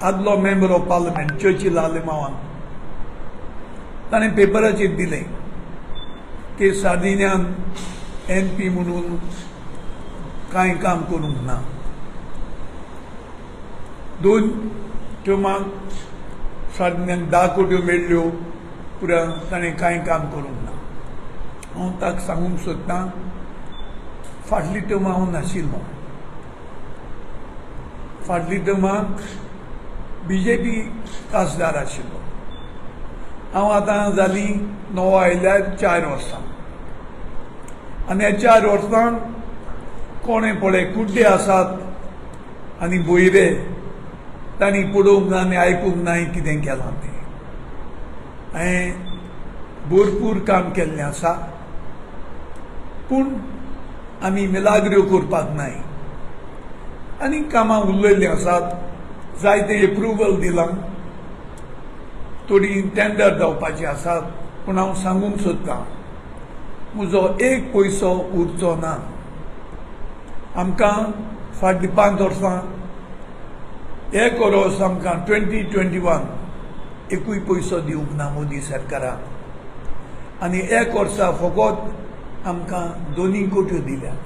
आदलो member of parliament Churchill आले मावान ताणें पेपराचेर दिलें की सार्दिन्यान NP म्हणून कांय काम करूंक ना. 2 टर्माक सार्दिन्याक 10 कोटी मेळ्ळ्यो पुरा ताणें कांय काम करूंक ना. हांव ताका सांगूंक सोदतां फाटली टर्म हांव नाशिल्लो. फाटली टर्माक BJP खासदार आशिल्लो. हांव आतां जालीं नवो आयल्यार 4 वर्सां आनी ह्या 4 वर्सांत कोणें पळय कुड्डे आसात आनी बोयरे तांणी पळोवंक ना आनी आयकूंक ना कितें केलां तें. हांवें भरपूर काम केल्लें आसा पूण आमी मिलाग्र्यो करपाक नाय आनी कामां उरलेलीं आसात. जायते एप्रुवल दिलां, थोडी टेंडर जावपाची आसात पूण हांव सांगूंक सोदतां म्हजो 1 पयसो उरचो ना. आमकां फाटलीं 5 वर्सां 1 वर्स आमकां 2021 एकूय पयसो दिवंक ना मोदी सरकारान आनी 1 वर्सा फकत आमकां 2 कोट्यो दिल्यात.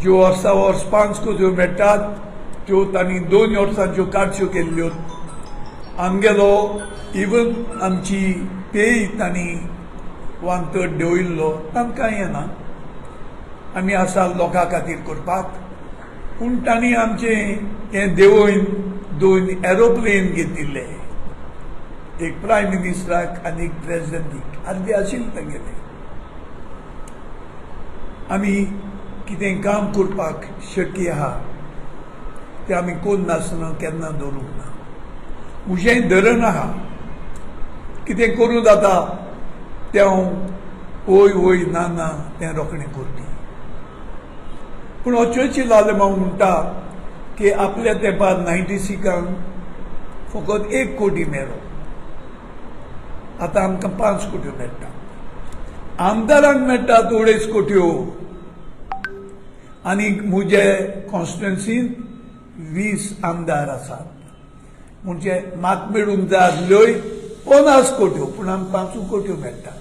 ज्यो वर्सा वर्स 5 कोट्यो मेळटात त्यो तांणी 2 वर्सांच्यो काडच्यो केल्ल्यो. आमगेलो इवन आमची पेय तांणी 1/3 देंवयल्लो. तांकां येना. आमी आसा लोकां खातीर करपाक पूण तांणी आमचें हें देंवयन 2 एरोप्लेन घेतिल्ले. एक प्रायम मिनिस्टराक आनी एक प्रेसिडेंटीक आदले आशिल्ले तांगेले. आमी कितें काम करपाक शक्य आहा तें आमी कोण नासतना केन्ना दवरूंक ना. म्हजें धरण आहा कितें करूं जाता तें हांव ओय ओय ना ना तें रोखडें करपी. पूण हो चर्चिल आले हांव म्हणटा की आपल्या तेंपार 96 फकत 1 कोटी मेळ्ळो. आतां आमकां 5 कोट्यो मेळटा. आमदारांक मेळटा 2.5 कोट्यो आनी म्हजे कॉन्स्टिट्युएन्सीन 20 आमदार आसात. म्हणजे मात मेळूंक जाय आसल्योय 50 कोट्यो पूण आमकां 5 कोट्यो मेळटा.